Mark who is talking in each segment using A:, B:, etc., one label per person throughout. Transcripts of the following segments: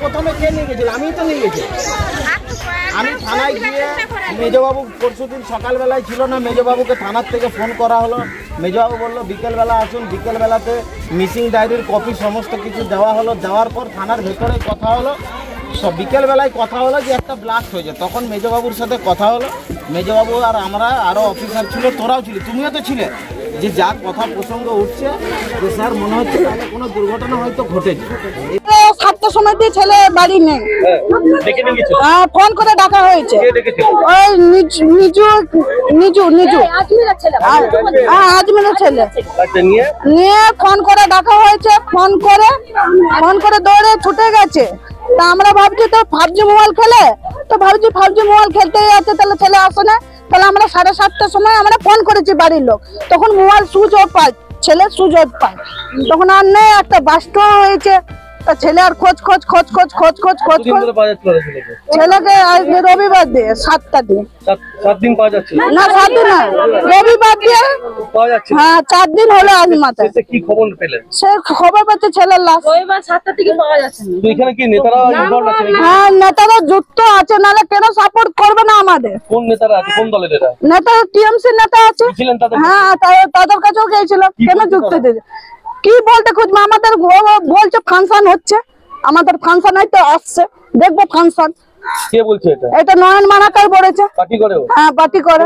A: প্রথমে কে নিয়ে গেছিল? আমি তো নিয়ে গেছি। আমি থানায় গিয়ে মেজবাবু পরশুদিন সকালবেলায় ছিল না, মেজবাবুকে থানার থেকে ফোন করা হলো। মেজবাবু বললো বিকেলবেলা আসুন। বিকেলবেলাতে মিসিং ডায়েরির কপি সমস্ত কিছু দেওয়া হলো। দেওয়ার পর থানার ভেতরে কথা হলো, সব বিকেলবেলায় কথা হলো যে একটা ব্লাস্ট হয়েছে। তখন মেজবাবুর সাথে কথা হলো। মেজবাবু আর আমরা আরও অফিসার ছিল, তোরাও ছিলি, তুমিও তো ছিলে, যে যা কথা প্রসঙ্গ উঠছে যে স্যার মনে হচ্ছে তাহলে কোনো দুর্ঘটনা হয়তো ঘটেছে।
B: 7টার সময় দিয়ে ছেলে বাড়ি নেই, ফোন করে ডাকা হয়েছে। ওই নিজু আজমিরের ছেলে নিয়ে ফোন করে ডাকা হয়েছে। ফোন করে দৌড়ে ছুটে গেছে। তা আমরা ভাবছি তো 5G মোবাইল খেলে, তো ভাবছি 5G মোবাইল খেলতে যাচ্ছে, তাহলে ছেলে আসে না। তাহলে আমরা 7:30টার সময় আমরা ফোন করেছি বাড়ির লোক, তখন মোবাইল সুইচ অফ পায়, ছেলে সুইচ অফ পায়। তখন আর নেই, একটা বাস্ট হয়েছে। তা ছেলে আর খোঁজ ছেলেকে আজ রবিবার দিয়ে 7টা দিয়ে
C: 7 দিন পাওয়া যাচ্ছে
B: না, 7 দিন না, রবিবার দিয়ে
C: পাওয়া যাচ্ছে।
B: হ্যাঁ 4 দিন হলো আজ মাথায়।
C: কি খবর পেলেন?
B: সে খবর পাচ্ছে ছেলের লাশ
D: রবিবার 7টা থেকে পাওয়া যাচ্ছে না।
C: এখানে কি নেতারা ইনভলভ আছে?
B: হ্যাঁ নেতারা যুক্ত আছে, নাহলে কেন সাপোর্ট করবে না আমাদের?
C: কোন নেতারা আছে? কোন দলের এরা?
B: নেতা টিএমসি নেতা আছে। হ্যাঁ তাদের কাছেও গিয়েছিল, কেন যুক্ত দিয়েছে কি বলতে খুঁজবে? আমাদের বলছে ফাংশন হচ্ছে, আমাদের ফাংশন হয়তো আসছে, দেখবো ফাংশন।
C: কে বলছে এটা?
B: এটা নয়ন মানাকার বলেছে।
C: পার্টি করে?
B: হ্যাঁ পার্টি করে,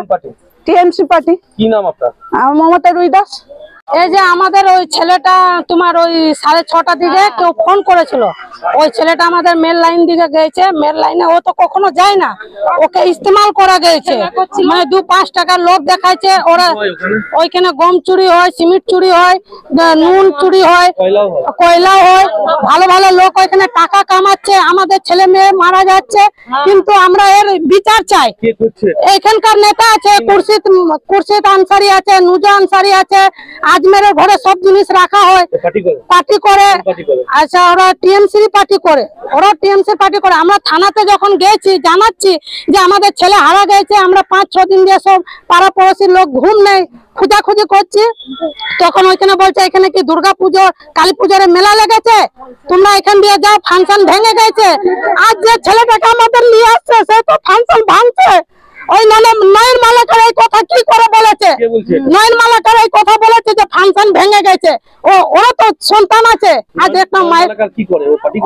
B: টিএমসি পার্টি।
C: কি নাম আপনার?
B: মমতা রুইদাস।
D: এই যে আমাদের ওই ছেলেটা তোমার ওই 6:30টার দিকে কেউ ফোন করেছিল। ওই ছেলেটা আমাদের মেল লাইন দিকে গেছে। মেল লাইনে ও তো কখনো যায় না, ওকে ইস্তেমাল করা গেছে। মানে 2-5 টাকার লোক দেখাচ্ছে। ওরা ওইখানে গম চুরি হয়, সিমেন্ট চুরি হয়, নুন চুরি হয়, কয়লাও হয়। ভালো ভালো লোক ওইখানে টাকা কামাচ্ছে, আমাদের ছেলে মেয়ে মারা যাচ্ছে। কিন্তু আমরা এর বিচার চাই। এখানকার নেতা আছে, খুরশিদ আনসারি আছে, নুজা আনসারি আছে। আজমেরের ঘরে সব জিনিস রাখা হয়, পার্টি করে। আচ্ছা ওরা টিএমসি পার্টি করে, আমরা থানাতে যখন গেছি জানাচ্ছি যে আমাদের ছেলে হারা গেছে, আমরা 5-6 দিন দিয়ে সব পাড়া পড়োশির লোক ঘুম নেই, খোঁজাখুঁজি করছি। তখন ওইখানে বলছে এখানে কি দুর্গা পুজো কালী পুজোর মেলা লেগেছে, তোমরা এখান দিয়ে যাও, ফাংশন ভেঙে গেছে। আজ যে ছেলেটাকে আমাদের নিয়ে আসছে সে তো ফাংশন ভাঙছে। ওই নয়ন মালাকার এই কথা কি করে বলেছে? নয়ন মালাকার এই কথা বলেছে যে ফাংশন ভেঙে গেছে। ওরা তো সন্তান আছে। আজ একটা মায়ের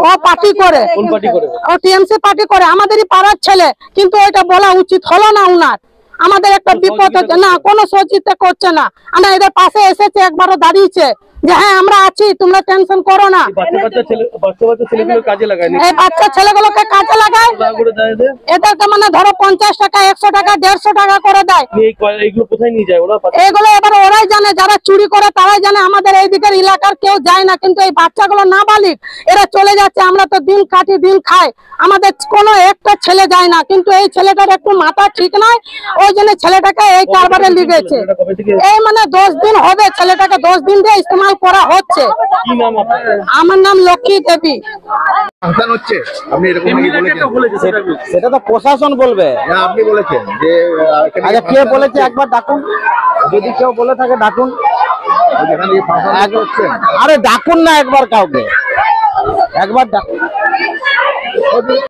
D: ও পার্টি করে, ও টিএমসি পার্টি করে, আমাদেরই পাড়ার ছেলে। কিন্তু ওইটা বলা উচিত হলো না উনার। আমাদের একটা বিপদ হচ্ছে না, কোনো সহযোগিতা করছে না। আমরা এদের পাশে এসেছে, একবারও দাঁড়িয়েছে যে হ্যাঁ আমরা আছি, তোমরা টেনশন করো না। এই বাচ্চা ছেলেগুলোকে কাজে লাগায়, এদেরকে মানে ধরো 50 টাকা, 100 টাকা, 150 টাকা করে দেয়। এগুলো এবার ওরাই জানে, যারা চুরি করে তারাই জানে। আমাদের এই দিকের এলাকার কেউ যায় না। কিন্তু এই বাচ্চাগুলো নাবালিক, এরা চলে যাচ্ছে। আমরা তো দিন কাটি দিন খাই, আমাদের কোনো একটা ছেলে যায় না। কিন্তু এই ছেলেটার একটু মাথা ঠিক নয়, ওই জন্য ছেলেটাকে এই কারবারে লিগেছে। এই মানে 10 দিন হবে, ছেলেটাকে 10 দিন দিয়ে ইস্তেমাল করা হচ্ছে। আমার নাম লক্ষ্মী দেবী।
A: সেটা তো প্রশাসন বলবে, আপনি বলেছেন যে আচ্ছা কে বলেছে একবার ডাকুন, যদি কেউ বলে থাকে ডাকুন। আরে ডাকুন না একবার, কাউকে একবার ডাকুন।